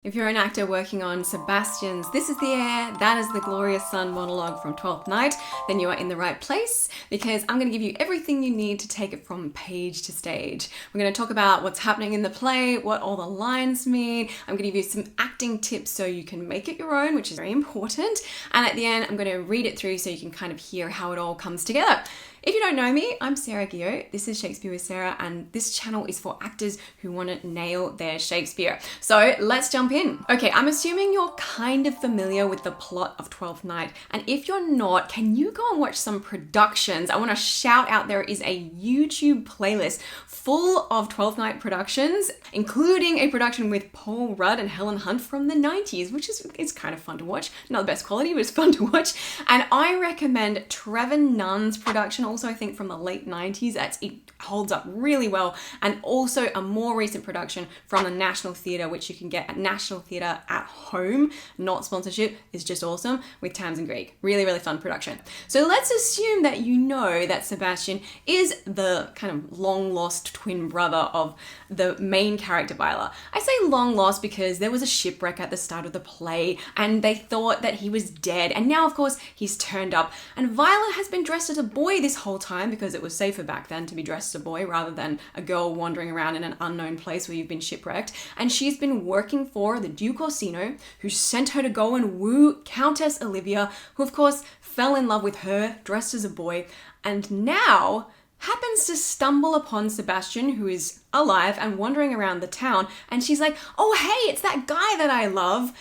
If you're an actor working on Sebastian's This is the Air, That is the Glorious Sun monologue from Twelfth Night, then you are in the right place because I'm going to give you everything you need to take it from page to stage. We're going to talk about what's happening in the play, what all the lines mean. I'm going to give you some acting tips so you can make it your own, which is very important. And at the end, I'm going to read it through so you can kind of hear how it all comes together. If you don't know me, I'm Sarah Guillot. This is Shakespeare with Sarah, and this channel is for actors who want to nail their Shakespeare. So let's jump in. Okay, I'm assuming you're kind of familiar with the plot of Twelfth Night, and if you're not, can you go and watch some productions? I want to shout out there is a YouTube playlist full of Twelfth Night productions, including a production with Paul Rudd and Helen Hunt from the 90s, which is kind of fun to watch. Not the best quality, but it's fun to watch. And I recommend Trevor Nunn's production, also I think from the late 90s. It holds up really well. And also a more recent production from the National Theatre, which you can get at National Theatre at Home, not sponsorship, is just awesome, with Tamsin Greig. Really, really fun production. So let's assume that you know that Sebastian is the kind of long lost twin brother of the main character Viola. I say long lost because there was a shipwreck at the start of the play and they thought that he was dead, and now of course he's turned up, and Viola has been dressed as a boy this whole time because it was safer back then to be dressed as a boy rather than a girl wandering around in an unknown place where you've been shipwrecked. And she's been working for the Duke Orsino, who sent her to go and woo Countess Olivia, who of course fell in love with her dressed as a boy, and now happens to stumble upon Sebastian, who is alive and wandering around the town, and she's like, oh hey, it's that guy that I love.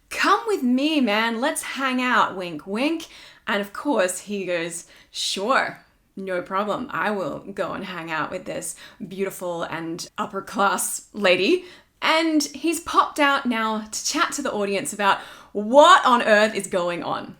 Come with me, man, let's hang out, wink wink. And of course he goes, sure, no problem, I will go and hang out with this beautiful and upper class lady. And he's popped out now to chat to the audience about what on earth is going on.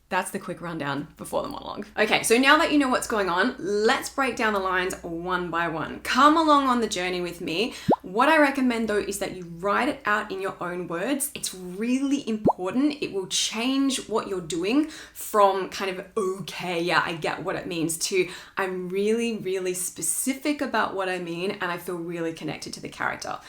That's the quick rundown before the monologue. Okay, so now that you know what's going on, let's break down the lines one by one. Come along on the journey with me. What I recommend though is that you write it out in your own words. It's really important. It will change what you're doing from kind of, okay, yeah, I get what it means, to I'm really, really specific about what I mean and I feel really connected to the character.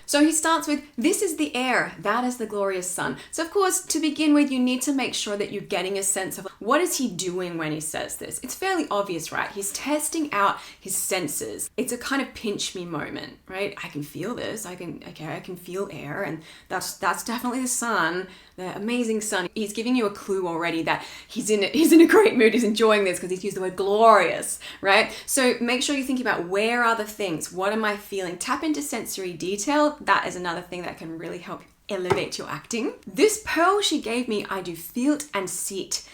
So he starts with, this is the air, that is the glorious sun. So of course, to begin with, you need to make sure that you're getting a sense of what is he doing when he says this. It's fairly obvious, right? He's testing out his senses. It's a kind of pinch me moment, right? I can feel this, I can feel air, and that's definitely the sun, the amazing sun. He's giving you a clue already that he's in a great mood, he's enjoying this because he's used the word glorious, right? So make sure you think about, where are the things? What am I feeling? Tap into sensory detail. That is another thing that can really help elevate your acting. This pearl she gave me, I do feel it and see it.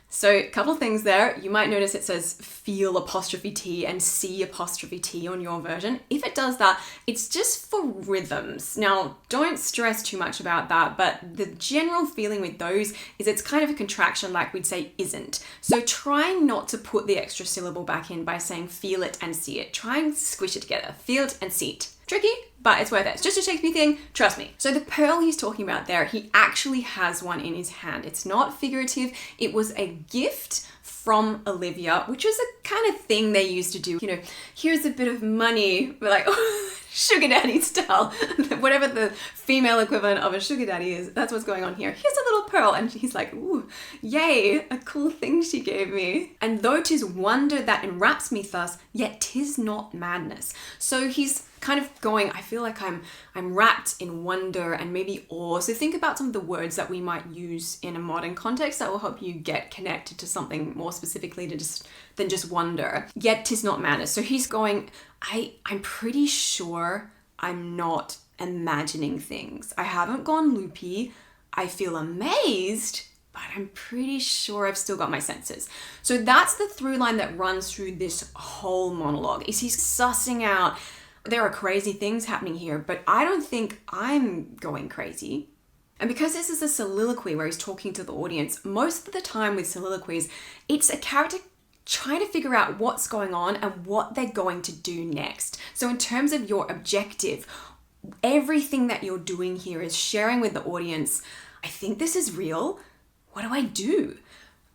So a couple things there. You might notice it says feel apostrophe T and see apostrophe T on your version. If it does that, it's just for rhythms. Now, don't stress too much about that, but the general feeling with those is it's kind of a contraction, like we'd say isn't. So try not to put the extra syllable back in by saying feel it and see it. Try and squish it together. Feel it and see it. Tricky, but it's worth it. It's just a Shakespeare thing, trust me. So the pearl he's talking about there, he actually has one in his hand. It's not figurative. It was a gift from Olivia, which was a kind of thing they used to do. You know, here's a bit of money, like sugar daddy style. Whatever the female equivalent of a sugar daddy is, that's what's going on here. Here's a little pearl. And he's like, ooh, yay, a cool thing she gave me. And though 'tis wonder that enwraps me thus, yet 'tis not madness. So he's kind of going, I feel like I'm wrapped in wonder and maybe awe. So think about some of the words that we might use in a modern context that will help you get connected to something more specifically than just wonder. Yet 'tis not madness. So he's going, I'm pretty sure I'm not imagining things. I haven't gone loopy. I feel amazed, but I'm pretty sure I've still got my senses. So that's the through line that runs through this whole monologue, is he's sussing out, there are crazy things happening here, but I don't think I'm going crazy. And because this is a soliloquy where he's talking to the audience, most of the time with soliloquies, it's a character trying to figure out what's going on and what they're going to do next. So in terms of your objective, everything that you're doing here is sharing with the audience, I think this is real. What do I do?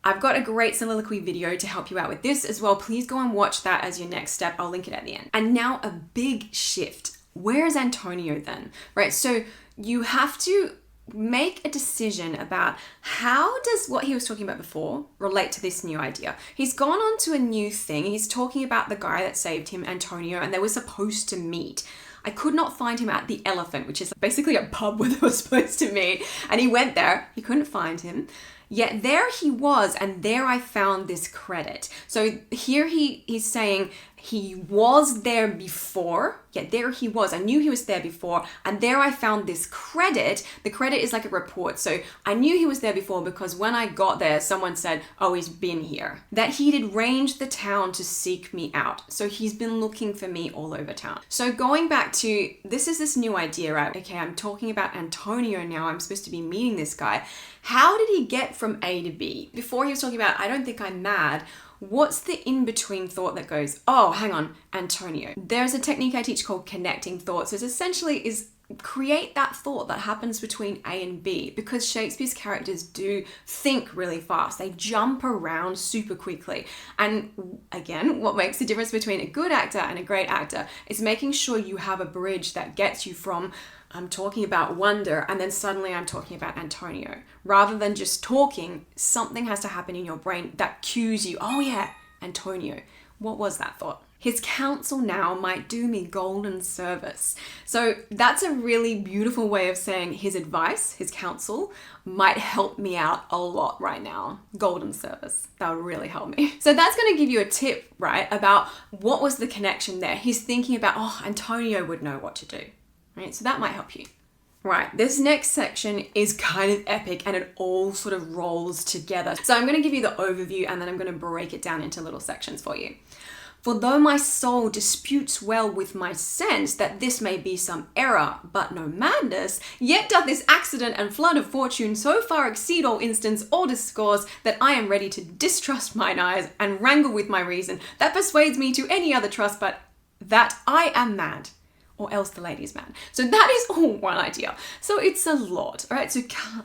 I've got a great soliloquy video to help you out with this as well. Please go and watch that as your next step. I'll link it at the end. And now a big shift. where's Antonio then, right? So you have to make a decision about how does what he was talking about before relate to this new idea. He's gone on to a new thing. He's talking about the guy that saved him, Antonio, and they were supposed to meet. I could not find him at the Elephant, which is basically a pub where they were supposed to meet. And he went there, he couldn't find him. Yet there he was, and there I found this credit. So here he's saying he was there before, yet there he was. I knew he was there before, and there I found this credit. The credit is like a report. So I knew he was there before because when I got there, someone said, oh, he's been here. That he did range the town to seek me out. So he's been looking for me all over town. So going back to, this is this new idea, right? Okay, I'm talking about Antonio now. I'm supposed to be meeting this guy. How did he get from A to B? Before he was talking about, I don't think I'm mad. What's the in-between thought that goes, oh, hang on, Antonio. There's a technique I teach called connecting thoughts. It's essentially is create that thought that happens between A and B, because Shakespeare's characters do think really fast. They jump around super quickly. And again, what makes the difference between a good actor and a great actor is making sure you have a bridge that gets you from I'm talking about wonder and then suddenly I'm talking about Antonio. Rather than just talking, something has to happen in your brain that cues you, oh yeah, Antonio. What was that thought? His counsel now might do me golden service. So that's a really beautiful way of saying his advice, his counsel, might help me out a lot right now. Golden service. That would really help me. So that's going to give you a tip, right, about what was the connection there. He's thinking about, oh, Antonio would know what to do. Right, so that might help you. Right, this next section is kind of epic and it all sort of rolls together. So I'm going to give you the overview and then I'm going to break it down into little sections for you. For though my soul disputes well with my sense that this may be some error, but no madness, yet doth this accident and flood of fortune so far exceed all instance or discourse that I am ready to distrust mine eyes and wrangle with my reason that persuades me to any other trust but that I am mad. Or else the lady is mad. So that is all one idea. So it's a lot, all right? So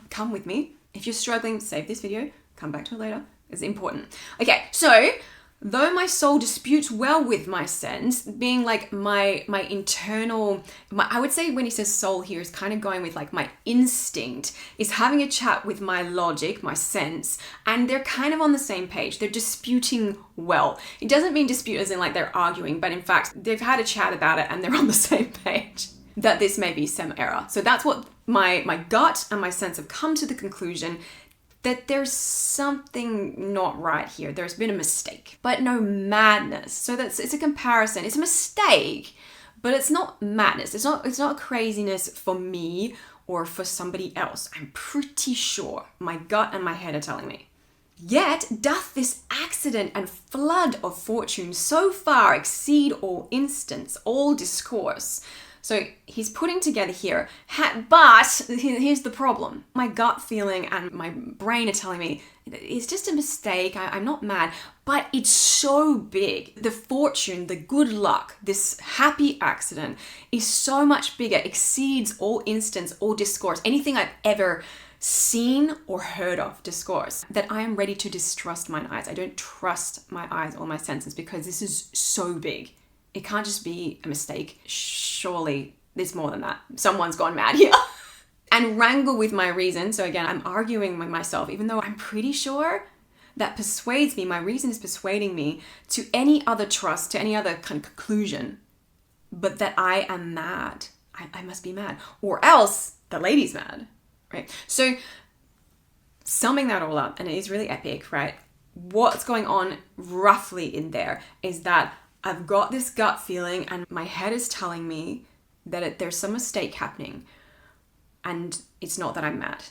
come with me. If you're struggling, save this video, come back to it later. It's important. Okay, so though my soul disputes well with my sense, being like my internal, I would say when he says soul here is kind of going with like my instinct, is having a chat with my logic, my sense, and they're kind of on the same page. They're disputing well. It doesn't mean dispute as in like they're arguing, but in fact, they've had a chat about it and they're on the same page that this may be some error. So that's what my gut and my sense have come to the conclusion that there's something not right here. There's been a mistake, but no madness. So it's a comparison. It's a mistake, but it's not madness. It's not craziness for me or for somebody else. I'm pretty sure my gut and my head are telling me. Yet doth this accident and flood of fortune so far exceed all instance, all discourse. So he's putting together here, but here's the problem. My gut feeling and my brain are telling me it's just a mistake. I'm not mad, but it's so big. The fortune, the good luck, this happy accident is so much bigger, exceeds all instance, all discourse, anything I've ever seen or heard of discourse, that I am ready to distrust mine eyes. I don't trust my eyes or my senses because this is so big. It can't just be a mistake. Surely there's more than that. Someone's gone mad here. And wrangle with my reason. So again, I'm arguing with myself, even though I'm pretty sure that persuades me, my reason is persuading me to any other trust, to any other kind of conclusion, but that I am mad. I must be mad. Or else the lady's mad, right? So summing that all up, and it is really epic, right? What's going on roughly in there is that I've got this gut feeling and my head is telling me that there's some mistake happening and it's not that I'm mad,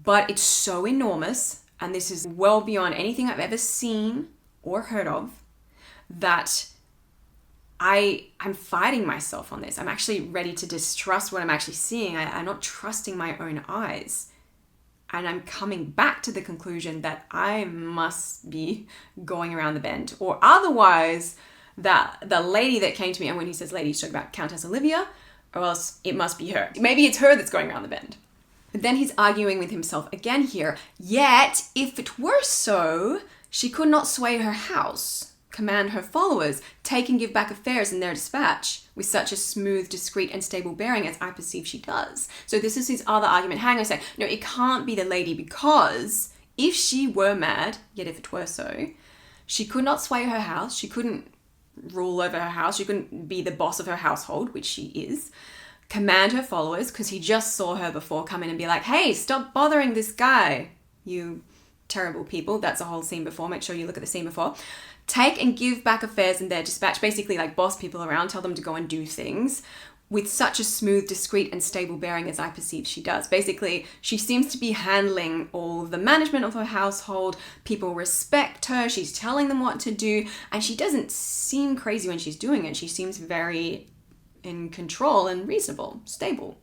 but it's so enormous and this is well beyond anything I've ever seen or heard of that I'm fighting myself on this. I'm actually ready to distrust what I'm actually seeing. I'm not trusting my own eyes. And I'm coming back to the conclusion that I must be going around the bend, or otherwise that the lady that came to me, and when he says lady, he's talking about Countess Olivia, or else it must be her. Maybe it's her that's going around the bend. But then he's arguing with himself again here. Yet, if it were so, she could not sway her house. command her followers, take and give back affairs in their dispatch with such a smooth, discreet, and stable bearing as I perceive she does. So this is his other argument. Hang on a sec. No, it can't be the lady, because if she were mad, yet if it were so, she could not sway her house. She couldn't rule over her house. She couldn't be the boss of her household, which she is. Command her followers, because he just saw her before come in and be like, hey, stop bothering this guy, you terrible people. That's a whole scene before. Make sure you look at the scene before. Take and give back affairs in their dispatch, basically like boss people around, tell them to go and do things with such a smooth, discreet, and stable bearing as I perceive she does. Basically, she seems to be handling all the management of her household. People respect her. She's telling them what to do, and she doesn't seem crazy when she's doing it. She seems very in control and reasonable,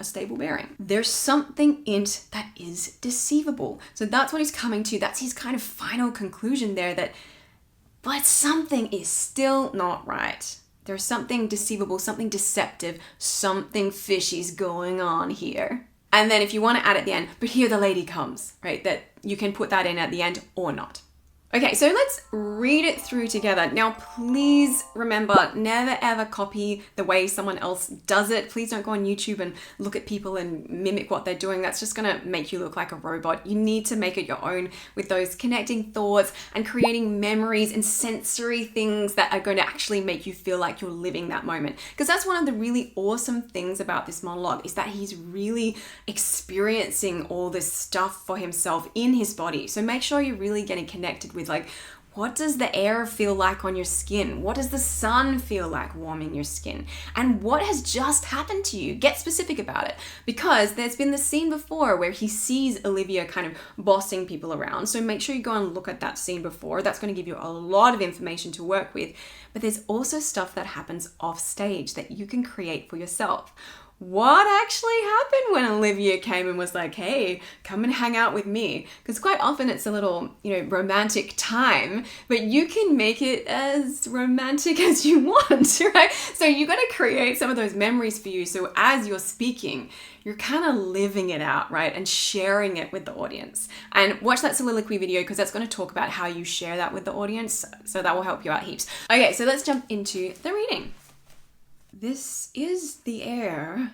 a stable bearing. There's something in it that is deceivable. So that's what he's coming to. That's his kind of final conclusion there, that but something is still not right. There's something deceivable, something deceptive, something fishy's going on here. And then if you want to add at the end, but here the lady comes, right? That you can put that in at the end or not. Okay, so let's read it through together. Now, please remember, never ever copy the way someone else does it. Please don't go on YouTube and look at people and mimic what they're doing. That's just gonna make you look like a robot. You need to make it your own with those connecting thoughts and creating memories and sensory things that are going to actually make you feel like you're living that moment. Because that's one of the really awesome things about this monologue, is that he's really experiencing all this stuff for himself in his body. So make sure you're really getting connected with, like, what does the air feel like on your skin? What does the sun feel like warming your skin? And what has just happened to you? Get specific about it, because there's been the scene before where he sees Olivia kind of bossing people around. So make sure you go and look at that scene before. That's going to give you a lot of information to work with. But there's also stuff that happens off stage that you can create for yourself. What actually happened when Olivia came and was like, hey, come and hang out with me? Because quite often it's a little, romantic time, but you can make it as romantic as you want, right? So you got to create some of those memories for you. So as you're speaking, you're kind of living it out, right? And sharing it with the audience. And watch that soliloquy video, because that's going to talk about how you share that with the audience. So that will help you out heaps. Okay, so let's jump into the reading. This is the air.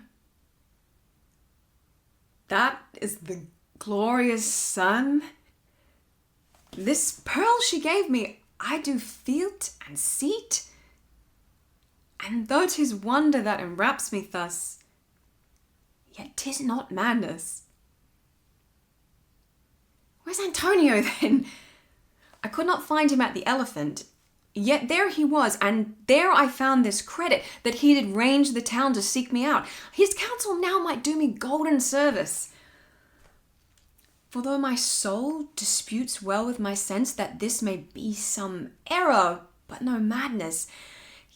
That is the glorious sun. This pearl she gave me, I do feel't and see't. And though 'tis wonder that enwraps me thus, yet 'tis not madness. Where's Antonio then? I could not find him at the Elephant. Yet there he was, and there I found this credit, that he did range the town to seek me out. His counsel now might do me golden service. For though my soul disputes well with my sense that this may be some error, but no madness,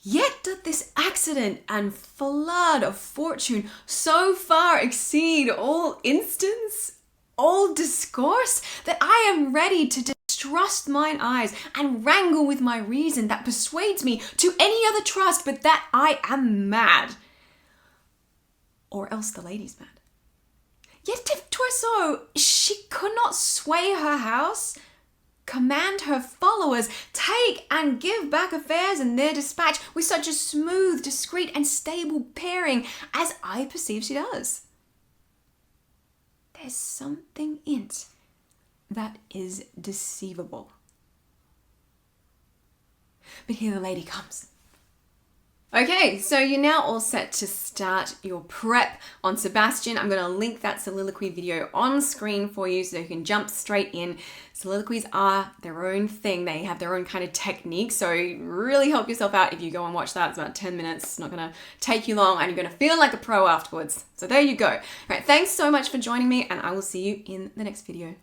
yet doth this accident and flood of fortune so far exceed all instance, all discourse, that I am ready to distrust mine eyes and wrangle with my reason that persuades me to any other trust but that I am mad, or else the lady's mad. Yet if 'twere so, she could not sway her house, command her followers, take and give back affairs in their dispatch with such a smooth, discreet, and stable bearing as I perceive she does. There's something in't that is deceivable. But here the lady comes. Okay, so you're now all set to start your prep on Sebastian. I'm going to link that soliloquy video on screen for you so you can jump straight in. Soliloquies are their own thing. They have their own kind of technique, so really help yourself out if you go and watch that. It's about 10 minutes. It's not going to take you long, and you're going to feel like a pro afterwards. So there you go. All right, thanks so much for joining me, and I will see you in the next video.